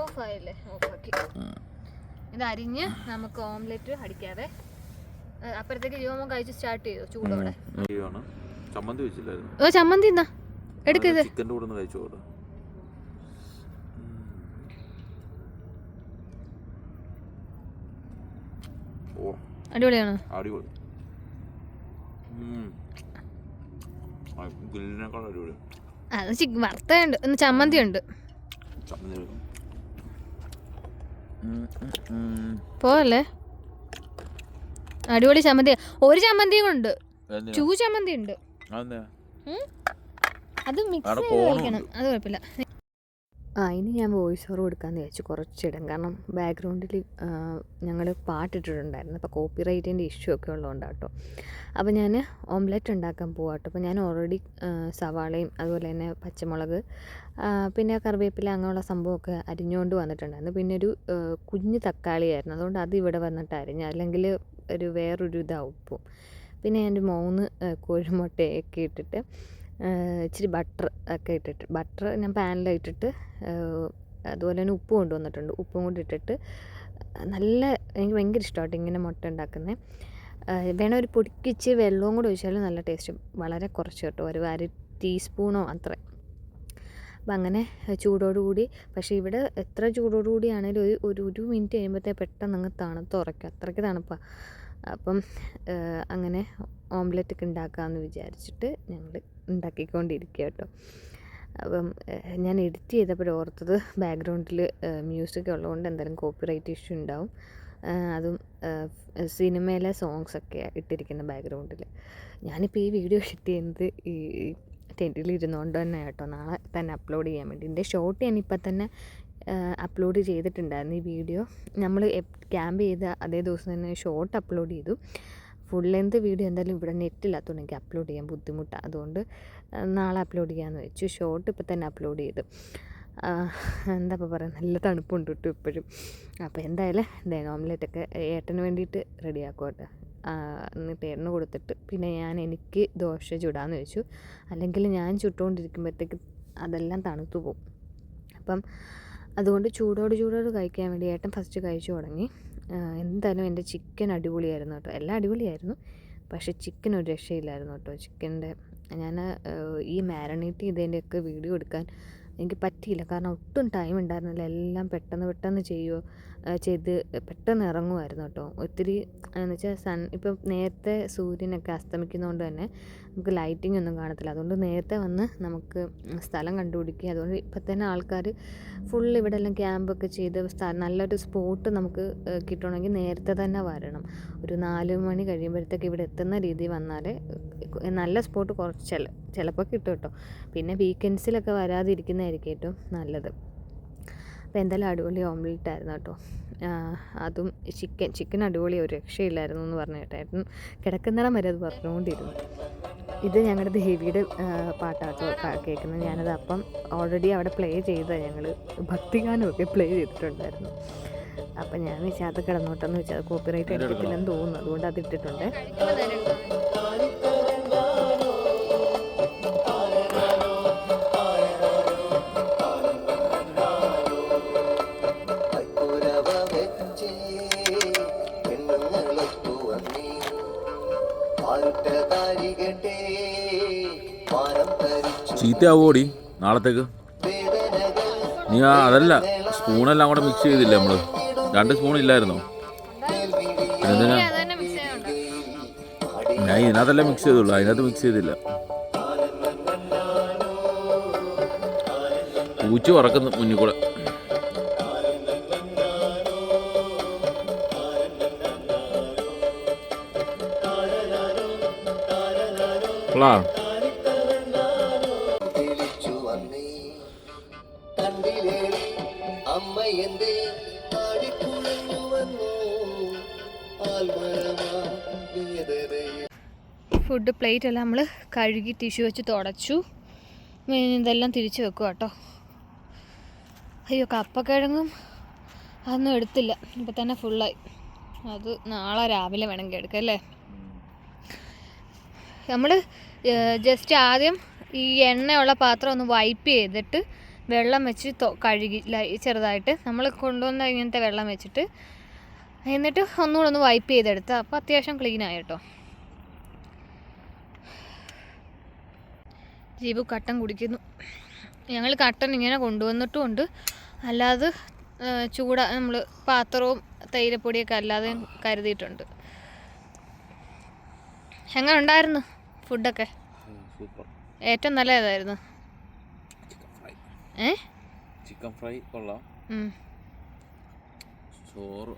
ഓഫായില്ലേ? ഓഫാക്കി ഇത് അരിഞ്ഞ് നമുക്ക് ഓംലെറ്റ് അടിക്കാതെ. അപ്പുറത്തേക്ക് ജീവൻ കഴിച്ച് സ്റ്റാർട്ട് ചെയ്തു ചൂടോടെ. ചമ്മന്തി വെച്ചില്ലായിരുന്നു? ഓ, ചമ്മന്തി എന്നാ എടുക്കത്. ചിക്കൻ്റെ കൂടെ കഴിച്ചോളൂ. അടിപൊളിയാണോ? അടിപൊളി. ഗ്രില്ലിനേക്കാൾ അടിപൊളി. അത് വറുത്തുണ്ട്. ഒന്ന് ചമ്മന്തി ഉണ്ട്. പോവല്ലേ? അടിപൊളി ചമ്മന്തി. ഒരു ചമ്മന്തിയും ഉണ്ട്, ചമ്മന്തി ഉണ്ട്. അത് മിക്സ് ചെയ്ത് കഴിക്കണം. അത് കുഴപ്പമില്ല. ഇനി ഞാൻ വോയിസ് ഓവർ കൊടുക്കാമെന്ന് വിചാരിച്ചു കുറച്ചിടും. കാരണം ബാക്ക്ഗ്രൗണ്ടിൽ ഞങ്ങൾ പാട്ടിട്ടിട്ടുണ്ടായിരുന്നു. അപ്പോൾ കോപ്പിറൈറ്റിൻ്റെ ഇഷ്യൂ ഒക്കെ ഉള്ളതുകൊണ്ടാണ് കേട്ടോ. അപ്പോൾ ഞാൻ ഓംലെറ്റ് ഉണ്ടാക്കാൻ പോവാം കേട്ടോ. അപ്പോൾ ഞാൻ ഓൾറെഡി സവാളയും അതുപോലെ തന്നെ പച്ചമുളക് പിന്നെ കറിവേപ്പില അങ്ങനെയുള്ള സംഭവമൊക്കെ അരിഞ്ഞുകൊണ്ട് വന്നിട്ടുണ്ടായിരുന്നു. പിന്നെ ഒരു കുഞ്ഞ് തക്കാളിയായിരുന്നു, അതുകൊണ്ട് അത് ഇവിടെ വന്നിട്ട് അരിഞ്ഞു, അല്ലെങ്കിൽ വേറൊരു ഇതാവും ഉപ്പും. പിന്നെ ഞാൻ 3 കോഴിമുട്ടയൊക്കെ ഇട്ടിട്ട് ഇച്ചിരി ബട്ടർ ഒക്കെ ഇട്ടിട്ട്, ബട്ടർ ഞാൻ പാനിലിട്ടിട്ട് അതുപോലെ തന്നെ ഉപ്പ് കൊണ്ടുവന്നിട്ടുണ്ട്, ഉപ്പും കൂടി ഇട്ടിട്ട് എനിക്ക് ഭയങ്കര ഇഷ്ടമായിട്ട് ഇങ്ങനെ മുട്ട ഉണ്ടാക്കുന്നത്. വേണം ഒരു പൊടിക്കിച്ച് വെള്ളവും കൂടി ഒഴിച്ചാലും നല്ല ടേസ്റ്റ്, വളരെ കുറച്ച് കേട്ടോ, ഒരു 1/2 ടീസ്പൂണോ അത്ര. അപ്പം അങ്ങനെ ചൂടോടുകൂടി, പക്ഷേ ഇവിടെ എത്ര ചൂടോടുകൂടിയാണെങ്കിലും ഒരു മിനിറ്റ് കഴിയുമ്പോഴത്തേ പെട്ടെന്ന് അങ്ങ് തണുത്തുറയ്ക്കും, അത്രയ്ക്ക് തണുപ്പാണ്. അപ്പം അങ്ങനെ ഓംലെറ്റൊക്കെ ഉണ്ടാക്കാമെന്ന് വിചാരിച്ചിട്ട് ഞങ്ങൾ ഉണ്ടാക്കിക്കൊണ്ടിരിക്കുക കേട്ടോ. അപ്പം ഞാൻ എഡിറ്റ് ചെയ്തപ്പോൾ ഓർത്തത് ബാക്ക്ഗ്രൗണ്ടിൽ മ്യൂസിക് ഉള്ളതുകൊണ്ട് എന്തായാലും കോപ്പിറൈറ്റ് ഇഷ്യൂ ഉണ്ടാവും. അതും സിനിമയിലെ സോങ്സൊക്കെ ഇട്ടിരിക്കുന്ന ബാക്ക്ഗ്രൗണ്ടിൽ. ഞാനിപ്പോൾ ഈ വീഡിയോ എഡിറ്റ് ചെയ്യുന്നത് ഈ ടെൻറ്റിൽ ഇരുന്നുകൊണ്ട് തന്നെ കേട്ടോ, നാളെ തന്നെ അപ്ലോഡ് ചെയ്യാൻ വേണ്ടി. എൻ്റെ ഷോർട്ട് ഞാനിപ്പോൾ തന്നെ അപ്ലോഡ് ചെയ്തിട്ടുണ്ടായിരുന്നു. ഈ വീഡിയോ നമ്മൾ ക്യാമ്പ് ചെയ്ത അതേ ദിവസം തന്നെ ഷോർട്ട് അപ്ലോഡ് ചെയ്തു. ഫുൾ ലെങ്ത് വീഡിയോ എന്തായാലും ഇവിടെ നെറ്റില്ലാത്തതുകൊണ്ട് എനിക്ക് അപ്ലോഡ് ചെയ്യാൻ ബുദ്ധിമുട്ടാണ്, അതുകൊണ്ട് നാളെ അപ്ലോഡ് ചെയ്യാമെന്ന് വെച്ചു. ഷോർട്ട് ഇപ്പോൾ തന്നെ അപ്ലോഡ് ചെയ്തു. എന്താ ഇപ്പോൾ പറയുക, നല്ല തണുപ്പുണ്ട് കേട്ടോ ഇപ്പോഴും. അപ്പോൾ എന്തായാലും ഓംലെറ്റൊക്കെ ഏട്ടന് വേണ്ടിയിട്ട് റെഡിയാക്കും കേട്ടോ. എന്നിട്ട് ഏട്ടന് കൊടുത്തിട്ട് പിന്നെ എനിക്ക് ദോശ ചുടാമെന്ന് വെച്ചു. അല്ലെങ്കിൽ ഞാൻ ചുട്ടുകൊണ്ടിരിക്കുമ്പോഴത്തേക്ക് അതെല്ലാം തണുത്തു പോകും. അപ്പം അതുകൊണ്ട് ചൂടോട് കഴിക്കാൻ വേണ്ടി ഏട്ടൻ ഫസ്റ്റ് കഴിച്ചു തുടങ്ങി. എന്തായാലും എൻ്റെ ചിക്കൻ അടിപൊളിയായിരുന്നു കേട്ടോ, എല്ലാം അടിപൊളിയായിരുന്നു, പക്ഷേ ചിക്കൻ ഒരു രക്ഷയില്ലായിരുന്നു കേട്ടോ. ചിക്കൻ്റെ ഞാൻ ഈ മാരിനേറ്റ് ചെയ്തതിൻ്റെയൊക്കെ വീഡിയോ എടുക്കാൻ എനിക്ക് പറ്റിയില്ല, കാരണം ഒട്ടും ടൈം ഉണ്ടായിരുന്നില്ല. എല്ലാം പെട്ടെന്ന് ചെയ്ത് പെട്ടെന്ന് ഇറങ്ങുമായിരുന്നു കേട്ടോ. ഒത്തിരി എന്ന് വെച്ചാൽ ഇപ്പം നേരത്തെ സൂര്യനൊക്കെ അസ്തമിക്കുന്നതുകൊണ്ട് തന്നെ നമുക്ക് ലൈറ്റിംഗ് ഒന്നും കാണത്തില്ല, അതുകൊണ്ട് നേരത്തെ വന്ന് നമുക്ക് സ്ഥലം കണ്ടുപിടിക്കുക. അതുകൊണ്ട് ഇപ്പം തന്നെ ആൾക്കാർ ഫുൾ ഇവിടെ എല്ലാം ക്യാമ്പൊക്കെ ചെയ്ത് നല്ലൊരു സ്പോട്ട് നമുക്ക് കിട്ടണമെങ്കിൽ നേരത്തെ തന്നെ വരണം. ഒരു 4 മണി കഴിയുമ്പോഴത്തേക്ക് ഇവിടെ എത്തുന്ന രീതിയിൽ വന്നാൽ നല്ല സ്പോട്ട് ചിലപ്പോൾ കിട്ടും കേട്ടോ. പിന്നെ വീക്കെൻഡ്സിലൊക്കെ വരാതിരിക്കുന്നതായിരിക്കും ഏറ്റവും നല്ലത്. അപ്പോൾ എന്തായാലും അടിപൊളി ഓംലെറ്റ് ആയിരുന്നു കേട്ടോ. അതും ചിക്കൻ അടിപൊളി, ഒരു രക്ഷയില്ലായിരുന്നു എന്ന് പറഞ്ഞു കേട്ടോ. ഏട്ടൻ കിടക്കുന്നിടം വരെ അത് പറഞ്ഞുകൊണ്ടിരുന്നു. ഇത് ഞങ്ങളുടെ ദേവിയുടെ പാട്ടാട്ടോ കേൾക്കുന്നത്. ഞാനത് അപ്പം ഓൾറെഡി അവിടെ പ്ലേ ചെയ്തതാണ്, ഞങ്ങൾ ഭക്തിഗാനമൊക്കെ പ്ലേ ചെയ്തിട്ടുണ്ടായിരുന്നു. അപ്പം ഞാൻ വെച്ചാൽ അത് കിടന്നോട്ടെന്ന് വെച്ചാൽ അത് കോപ്പിറൈറ്റ് എടുത്തിട്ടില്ലെന്ന് തോന്നുന്നു, അതുകൊണ്ട് അത് ഇട്ടിട്ടുണ്ട്. ചീത്തയാവോടി നാളത്തേക്ക്? നീ അതല്ല, സ്പൂണെല്ലാം കൂടെ മിക്സ് ചെയ്തില്ലേ നമ്മൾ? 2 സ്പൂൺ ഇല്ലായിരുന്നോ? ഞാൻ ഇതിനകത്തല്ലേ മിക്സ് ചെയ്തുള്ളൂ, അതിനകത്ത് മിക്സ് ചെയ്തില്ല. പൂച്ച പറക്കുന്നു മുന്നിൽ കൂടെ. ഫുഡ് പ്ലേറ്റ് എല്ലാം നമ്മൾ കഴുകി ടിഷ്യൂ വെച്ച് തുടച്ചു. ഇതെല്ലാം തിരിച്ച് വെക്കുക കേട്ടോ. അയ്യോ, കപ്പക്കിഴങ്ങും അതൊന്നും എടുത്തില്ല, ഇപ്പം തന്നെ ഫുള്ളായി. അത് നാളെ രാവിലെ വേണമെങ്കിൽ എടുക്കാം അല്ലേ. നമ്മൾ ജസ്റ്റ് ആദ്യം ഈ എണ്ണയുള്ള പാത്രം ഒന്ന് വൈപ്പ് ചെയ്തിട്ട് വെള്ളം വെച്ച് കഴുകി ചെറുതായിട്ട് നമ്മൾ കൊണ്ടുവന്ന ഇങ്ങനത്തെ വെള്ളം വെച്ചിട്ട് എന്നിട്ട് ഒന്നുകൂടെ ഒന്ന് വൈപ്പ് ചെയ്തെടുത്ത് അപ്പോൾ അത്യാവശ്യം ക്ലീനായി കേട്ടോ. ജീബു കട്ടൻ കുടിക്കുന്നു. ഞങ്ങൾ കട്ടൻ ഇങ്ങനെ കൊണ്ടുവന്നിട്ടുമുണ്ട്, അല്ലാതെ നമ്മൾ പാത്രവും തൈരപ്പൊടിയൊക്കെ അല്ലാതെ കരുതിയിട്ടുണ്ട്. എങ്ങനെ ഉണ്ടായിരുന്നു ഫുഡൊക്കെ? ഏറ്റവും നല്ല ഏതായിരുന്നു? ചിക്കൻ ഫ്രൈ കൊള്ളാം, ചോറ്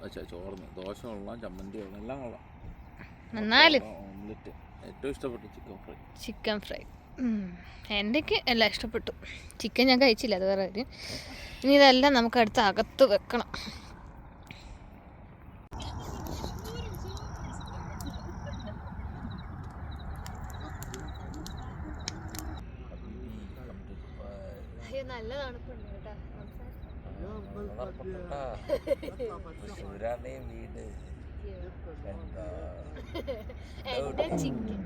ദോശ കൊള്ളാം, ചമ്മന്തി കൊള്ളാം, എല്ലാം കൊള്ളാം. എന്നാലും ഓംലെറ്റ് ഏറ്റവും ഇഷ്ടപ്പെട്ടു ചിക്കൻ ഫ്രൈ. എനിക്ക് എല്ലാം ഇഷ്ടപ്പെട്ടു. ചിക്കൻ ഞാൻ കഴിച്ചില്ല, അത് വേറെ കാര്യം. ഇനി ഇതെല്ലാം നമുക്ക് അടുത്ത് അകത്ത് വെക്കണം. അയ്യോ, നല്ല തണുപ്പുണ്ട് കേട്ടോ. എന്റെ ചിക്കൻ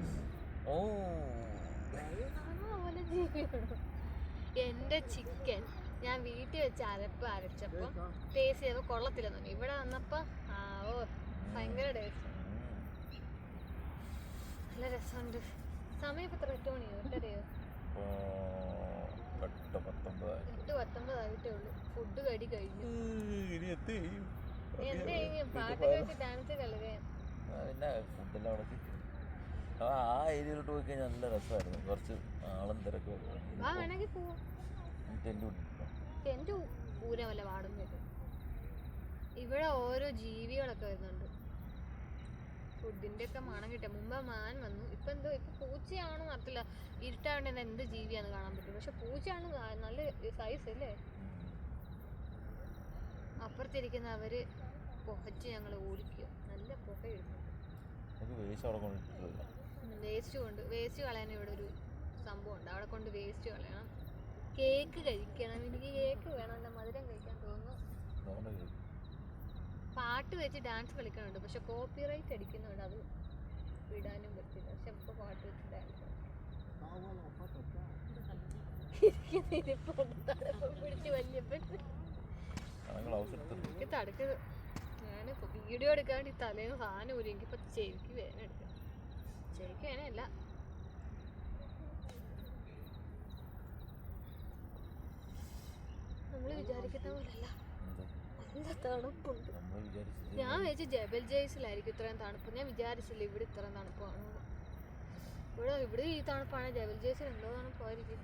എൻ്റെ ചിക്കൻ ഞാൻ വീട്ടിൽ വെച്ച് അരച്ചപ്പം ടേസ്റ്റ് ചെയ്തപ്പോൾ കൊള്ളത്തില്ലെന്ന് തോന്നി. ഇവിടെ വന്നപ്പോൾ ഭയങ്കര ടേസ്റ്റ്, നല്ല രസമുണ്ട്. സമയം ഇപ്പം എത്ര? 8 മണിയോ 8:30യോ? 8:19 ആയിട്ടേ ഉള്ളൂ. ഫുഡ് കടി കഴിഞ്ഞു. എന്ത് കഴിഞ്ഞു? പാട്ടൊക്കെ വെച്ച് ഡാൻസ് കളിക്കേ. ആ ഏരിയയിലോട്ട് പോയി കഴിഞ്ഞാൽ നല്ല രസമായിരുന്നു. കുറച്ച് ആളും തിരക്കും വേണമെങ്കിൽ പോവാം. ടെന്റ് പൂരം വല്ല വാടുന്നില്ല. ഇവിടെ ഓരോ ജീവികളൊക്കെ വരുന്നുണ്ട്. ഫുഡിന്റെ ഒക്കെ മണം കിട്ടിയ. മുമ്പ് മാൻ വന്നു, ഇപ്പൊ എന്തോ ഇപ്പൊ പൂച്ചയാണോ അറിയില്ല. ഇരുട്ടാണ്ട് തന്നെ എന്ത് ജീവിയാന്ന് കാണാൻ പറ്റും. പക്ഷെ പൂച്ചയാണ് നല്ല സൈസ് അല്ലേ. അപ്പുറത്തിരിക്കുന്ന അവര് പുകച്ച് ഞങ്ങള് ഓടിക്കുക. നല്ല പുക ഇടുന്നുണ്ട്. വേസ്റ്റ് കളയാൻ ഇവിടെ ഒരു സംഭവം ഉണ്ട്. അവിടെ കൊണ്ട് വേസ്റ്റ് കളയണം. കേക്ക് കഴിക്കണം. എനിക്ക് കേക്ക് വേണം. മധുരം കഴിക്കാൻ തോന്നുന്നു. പാട്ട് വെച്ച് ഡാൻസ് കളിക്കണുണ്ട്. പക്ഷെ കോപ്പിറൈറ്റ് അടിക്കുന്നുണ്ട്. അത് വിടാനും പറ്റില്ല. പക്ഷെ ഇപ്പൊ പാട്ട് വെച്ച് ഡാൻസ് പിടിച്ച് വല്യപ്പൻ തടുക്കത്. ഞാനിപ്പോ വീഡിയോ എടുക്കാൻ വേണ്ടി തലേന്ന് സാധനം ഊരി. എനിക്കിപ്പോ ചെവിക്ക് വേദന എടുക്കാം. ചെവിക്ക് വേദനയല്ല, നമ്മള് വിചാരിക്കുന്ന പോലല്ല. നല്ല തണുപ്പുണ്ട്. ഞാൻ വിചാരിച്ചു ജബൽ ജയ്സിലായിരിക്കും ഇത്രയും തണുപ്പ്. ഞാൻ വിചാരിച്ചില്ല ഇവിടെ ഇത്രയും തണുപ്പാണ്. ഇവിടെ ഈ തണുപ്പാണ്. ജബൽ ജയ്സിൽ എന്തോ തണുപ്പായിരിക്കും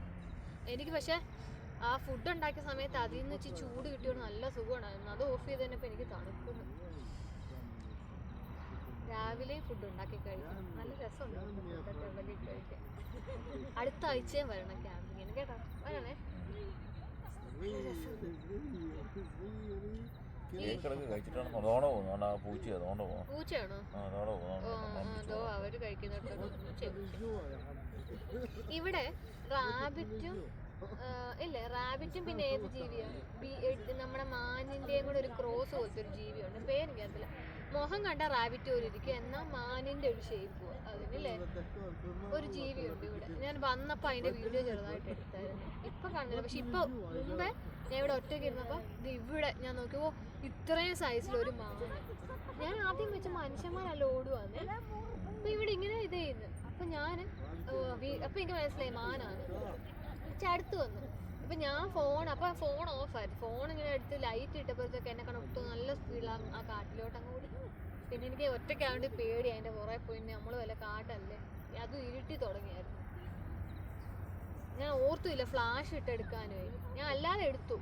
എനിക്ക്. പക്ഷെ ആ ഫുഡ് ഉണ്ടാക്കിയ സമയത്ത് അതിൽ നിന്ന് വെച്ച് ചൂട് കിട്ടിയോണ്ട് നല്ല സുഖമായിരുന്നു. അത് ഓഫ് ചെയ്ത് തന്നെ ഇപ്പം എനിക്ക് തണുക്കുന്നു. രാവിലെ ഫുഡ് ഉണ്ടാക്കി കഴിക്കണം. നല്ല രസമുണ്ട് ഫുഡൊക്കെ ഉണ്ടാക്കി കഴിക്കാൻ. അടുത്ത ആഴ്ചയും വരണം ക്യാമ്പിങ്ങിന് കേട്ടോ. വരണേ. പൂച്ചയാണോ? അതോ അവര് കഴിക്കുന്നുണ്ടോ? ഇവിടെ റാബിറ്റും ഇല്ലേ, റാബിറ്റും പിന്നെ ഏത് ജീവിയാണ്? നമ്മുടെ മാനിന്റെയും കൂടെ ഒരു ക്രോസ് പോലത്തെ ഒരു ജീവിയുണ്ട്. പേരെനിക്കറിയത്തില്ല. മുഖം കണ്ട റാബിറ്റ് പോലെ ഇരിക്കും, എന്നാൽ മാനിന്റെ ഒരു ഷേപ്പ് അതിനില്ലേ ഒരു ജീവിയുണ്ട് ഇവിടെ. ഞാൻ വന്നപ്പോ അതിന്റെ വീഡിയോ ചെറുതായിട്ട് എടുത്തായിരുന്നു. ഇപ്പൊ കാണുന്നില്ല. പക്ഷെ ഇപ്പൊ മുമ്പേ ഞാൻ ഇവിടെ ഒറ്റയ്ക്ക് ഇരുന്നപ്പോ ഇവിടെ ഞാൻ നോക്കിയപ്പോ ഇത്രയും സൈസിലൊരു മാൻ. ഞാൻ ആദ്യം വെച്ച മനുഷ്യന്മാരല്ല ഓടുവാന്ന്. അപ്പൊ ഇവിടെ ഇങ്ങനെ ഇത് ചെയ്യുന്നു. അപ്പൊ ഞാന് അപ്പൊ എനിക്ക് മനസ്സിലായി മാനാണ്. അടുത്ത് വന്നു. അപ്പൊ ഞാൻ ഫോൺ ഓഫ് ആയിരുന്നു. ഫോൺ ഇങ്ങനെ എടുത്ത് ലൈറ്റ് ഇട്ടപ്പോഴത്തേക്ക് എന്നെ കണ്ടു നല്ല സ്പീഡിലാണ് ആ കാട്ടിലോട്ട് അങ്ങ് ഓടി. പിന്നെ എനിക്ക് ഒറ്റയ്ക്കാവേണ്ടി പേടി. അതിന്റെ പുറകെ പോയി നമ്മള് വല്ല കാട്ടല്ലേ, അതും ഇരുട്ടി തുടങ്ങിയായിരുന്നു. ഞാൻ ഓർത്തുമില്ല ഫ്ലാഷ് ഇട്ട് എടുക്കാനുമായി. ഞാൻ അല്ലാതെ എടുത്തു.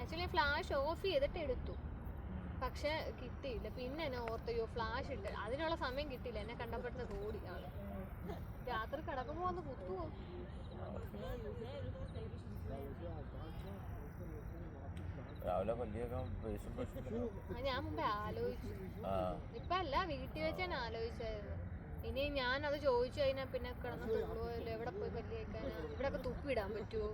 ആക്ച്വലി ഫ്ലാഷ് ഓഫ് ചെയ്തിട്ട് എടുത്തു. പക്ഷെ കിട്ടിയില്ല. പിന്നെ എന്നെ ഓർത്തയോ ഫ്ലാഷ് ഇട്ട്. അതിനുള്ള സമയം കിട്ടിയില്ല. എന്നെ കണ്ടപ്പോഴത്തെ ഓടി ആള്. രാത്രി കിടക്കുമ്പോ വന്ന് കുത്തുവോ? ഞാൻ മുമ്പേ ആലോചിച്ചു. ഇപ്പൊ അല്ല, വീട്ടിൽ വെച്ച് ഞാൻ ആലോചിച്ചായിരുന്നു. ഇനി ഞാൻ അത് ചോദിച്ചു കഴിഞ്ഞാൽ പിന്നെ കിടന്ന് തുള്ളുവല്ലോ. എവിടെ പോയി പല്ലി വെക്കാനാ? ഇവിടെ ഒക്കെ തുപ്പിടാൻ പറ്റുമോ?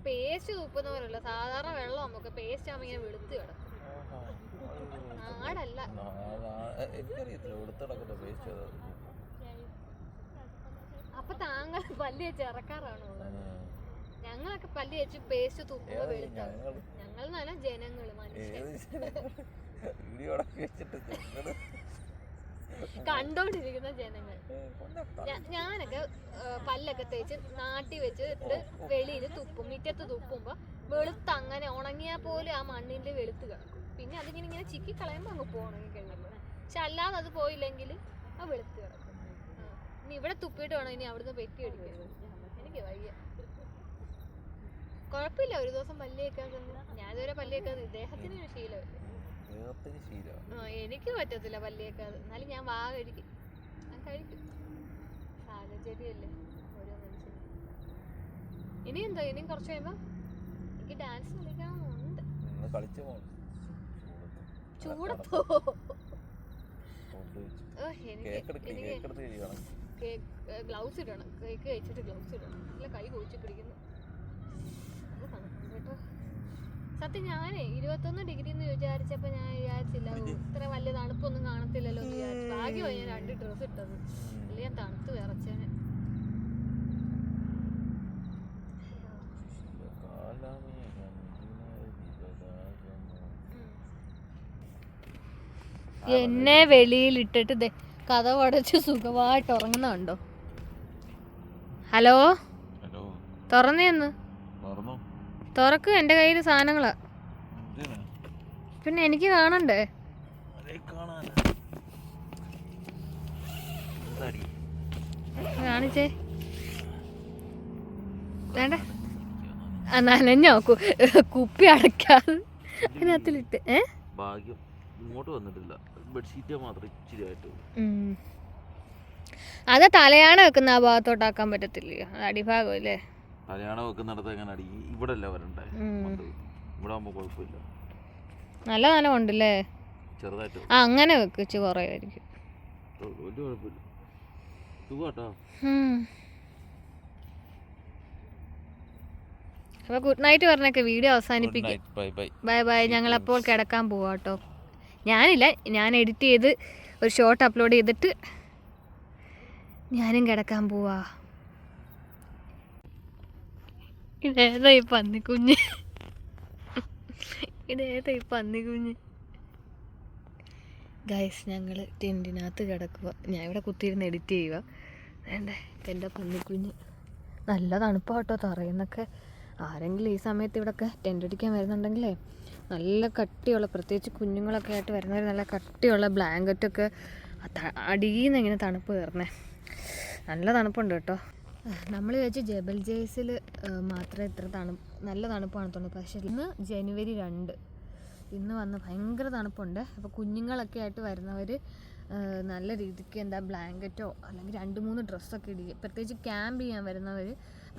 പേസ്റ്റ് തുപ്പുന്നവരല്ല, സാധാരണ വെള്ളം നമുക്ക് പേസ്റ്റ് ആവുമ്പോ ഇങ്ങനെ വെളുത്ത് കിടക്കും. നാടല്ല. അപ്പൊ താങ്കൾ പല്ലി വെച്ച് ഇറക്കാറാണോ? ഞങ്ങളൊക്കെ പല്ലി വെച്ച് പേസ്റ്റ് തുപ്പുമ്പോ വെളുത്താണ്. ഞങ്ങൾ നല്ല ജനങ്ങള്, മനുഷ്യർ കണ്ടോണ്ടിരിക്കുന്ന ജനങ്ങൾ. ഞാനൊക്കെ പല്ലൊക്കെ തേച്ച് നാട്ടി വെച്ചിട്ട് വെളിയിൽ തുപ്പും. മുറ്റത്ത് തുപ്പുമ്പോ വെളുത്ത് അങ്ങനെ ഉണങ്ങിയാ പോലും ആ മണ്ണിന്റെ വെളുത്ത് കിടക്കും. പിന്നെ അതിങ്ങനെ ഇങ്ങനെ ചിക്കി കളയുമ്പോ അങ്ങ് ഉണങ്ങി കഴിയുമ്പോ. പക്ഷെ അല്ലാതെ അത് പോയില്ലെങ്കിൽ ആ വെളുത്ത് കിടക്കും. ഇനി ഇവിടെ തുപ്പിയിട്ട് വേണം ഇനി അവിടുന്ന് പെറ്റി അടിക്കാൻ. എനിക്ക് വയ്യ. കുഴപ്പമില്ല, ഒരു ദിവസം പല്ലി വെക്കാൻ തന്നെ. ഞാൻ ഇതുവരെ പല്ലി വെക്കാതെ. ഇദ്ദേഹത്തിന് ശീലമില്ല. എനിക്ക് പറ്റത്തില്ല പല്ലി വെക്കാതെ. എന്നാലും ഞാൻ വാ കഴിക്കും. കഴിക്കും. സാഹചര്യമല്ലേ ഓരോ മനുഷ്യനും. ഇനി എന്താ, ഇനിയും കുറച്ച് കഴിയുമ്പോൾ എനിക്ക് ഡാൻസ് കളിക്കണമെന്നുണ്ട്. ചൂടത്തോ? ഗ്ലൗസ് ഇടണം. കേക്ക് കഴിച്ചിട്ട് ഗ്ലൗസ് ഇടണം. ഇല്ല, കൈ കൊഴിച്ച് പിടിക്കുന്നു. കേട്ടോ, സത്യം ഞാനേ 21 ഡിഗ്രി എന്ന് വിചാരിച്ചപ്പോൾ ഞാൻ വിചാരിച്ചില്ല ഇത്ര വലിയ തണുപ്പൊന്നും കാണത്തില്ലല്ലോ എന്ന് വിചാരിച്ചു. ഭാഗ്യമായി ഞാൻ 2 ഡ്രസ്സ് ഇട്ടത്, ഇല്ല ഞാൻ തണുത്ത് വിറച്ചേനെ. എന്നെ വെളിയിലിട്ടിട്ട് കഥ അടച്ച് സുഖമായിട്ട് ഉറങ്ങുന്നുണ്ടോ? ഹലോ, തുറന്നേന്ന് തുറക്ക്. എൻ്റെ കയ്യിൽ സാധനങ്ങളാ. പിന്നെ എനിക്ക് കാണണ്ടേ? കാണിച്ചേ. വേണ്ട, നനഞ്ഞോ? കുപ്പി അടയ്ക്കാതെ അതിനകത്തിലിട്ട്. ഭാഗ്യം ഇങ്ങോട്ട് വന്നിട്ടില്ല. ബെഡ്ഷീറ്റ് മാത്രം ഇച്ചിരി ആയിട്ട്. അത് തലയാണ വെക്കുന്ന ആ ഭാഗത്തോട്ടാക്കാൻ പറ്റത്തില്ലയോ? അടിഭാഗം അല്ലേ? തലയാണ വെക്കുന്നിടത്ത് എങ്ങനെ അടി? ഇവിടെ അല്ല വരണ്ടേ? ഇവിടെ ആകുമ്പോ കുഴപ്പമില്ല. നല്ല നനവുണ്ടല്ലേ? ചെറുതായിട്ട്. ആ, അങ്ങനെ വെച്ച് കുറയായിരിക്കും. വലിയ കുഴപ്പമില്ല. സുഖാട്ടോ. അപ്പോൾ ഗുഡ് നൈറ്റ് പറഞ്ഞൊക്കെ വീഡിയോ അവസാനിപ്പിക്കും. Bye bye. ഞങ്ങളപ്പോൾ കിടക്കാൻ പോവാം കേട്ടോ. ഞാനില്ല, ഞാൻ എഡിറ്റ് ചെയ്ത് ഒരു ഷോർട്ട് അപ്ലോഡ് ചെയ്തിട്ട് ഞാനും കിടക്കാൻ പോവാ. ഇതേതാ ഈ പന്നിക്കുഞ്ഞ്? ഇതേതാ ഈ പന്നിക്കുഞ്ഞ്? ഗൈസ്, ഞങ്ങൾ ടെൻറ്റിനകത്ത് കിടക്കുക. ഞാൻ ഇവിടെ കുത്തിയിരുന്ന് എഡിറ്റ് ചെയ്യുക. വേണ്ടേ എൻ്റെ പന്നിക്കുഞ്ഞ്. നല്ല തണുപ്പാട്ടോ തറയുന്നൊക്കെ. ആരെങ്കിലും ഈ സമയത്ത് ഇവിടെയൊക്കെ ടെൻ്റ് അടിക്കാൻ വരുന്നുണ്ടെങ്കിലേ നല്ല കട്ടിയുള്ള, പ്രത്യേകിച്ച് കുഞ്ഞുങ്ങളൊക്കെ ആയിട്ട് വരുന്നവർ നല്ല കട്ടിയുള്ള ബ്ലാങ്കറ്റൊക്കെ അടിയിൽ നിന്ന് ഇങ്ങനെ തണുപ്പ് കയറണേ. നല്ല തണുപ്പുണ്ട് കേട്ടോ. നമ്മൾ വിചാരിച്ച് ജബൽ ജയ്സിൽ മാത്രമേ ഇത്ര നല്ല തണുപ്പാണ് തോന്നുന്നു. പക്ഷേ ഇന്ന് ജനുവരി 2, ഇന്ന് വന്ന് ഭയങ്കര തണുപ്പുണ്ട്. അപ്പോൾ കുഞ്ഞുങ്ങളൊക്കെ ആയിട്ട് വരുന്നവർ നല്ല രീതിക്ക് എന്താ ബ്ലാങ്കറ്റോ അല്ലെങ്കിൽ 2-3 ഡ്രസ്സൊക്കെ ഇടുക. പ്രത്യേകിച്ച് ക്യാമ്പ് ചെയ്യാൻ വരുന്നവർ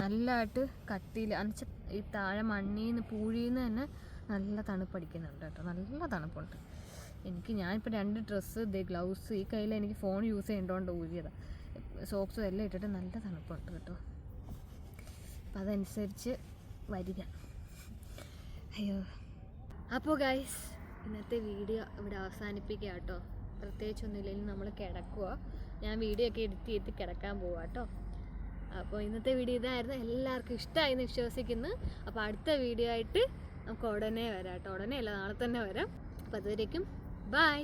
നല്ലതായിട്ട് കട്ടിയിൽ എന്നുവെച്ചാൽ ഈ താഴെ മണ്ണീന്ന് പൂഴിന്ന് തന്നെ നല്ല തണുപ്പടിക്കുന്നുണ്ട് കേട്ടോ. നല്ല തണുപ്പുണ്ട്. ഞാനിപ്പോൾ 2 ഡ്രസ്സ്, ഗ്ലൗസ്, ഈ കയ്യിൽ എനിക്ക് ഫോൺ യൂസ് ചെയ്യേണ്ടതുകൊണ്ട് ഊരിയതാണ്. സോക്സും എല്ലാം ഇട്ടിട്ട് നല്ല തണുപ്പുണ്ട് കേട്ടോ. അപ്പം അതനുസരിച്ച് വരിക. അയ്യോ. അപ്പോൾ ഗൈസ്, ഇന്നത്തെ വീഡിയോ ഇവിടെ അവസാനിപ്പിക്കുക കേട്ടോ. പ്രത്യേകിച്ചൊന്നുമില്ലെങ്കിൽ നമ്മൾ കിടക്കുക. ഞാൻ വീഡിയോ ഒക്കെ എഡിറ്റ് ചെയ്ത് കിടക്കാൻ പോവാം കേട്ടോ. അപ്പോൾ ഇന്നത്തെ വീഡിയോ ഇതായിരുന്നു. എല്ലാവർക്കും ഇഷ്ടമായി എന്ന് വിശ്വസിക്കുന്നു. അപ്പോൾ അടുത്ത വീഡിയോ ആയിട്ട് നമുക്ക് ഉടനെ വരാം കേട്ടോ. ഉടനെ അല്ല, നാളെ തന്നെ വരാം. അപ്പോൾ അതുവരേക്കും ബൈ.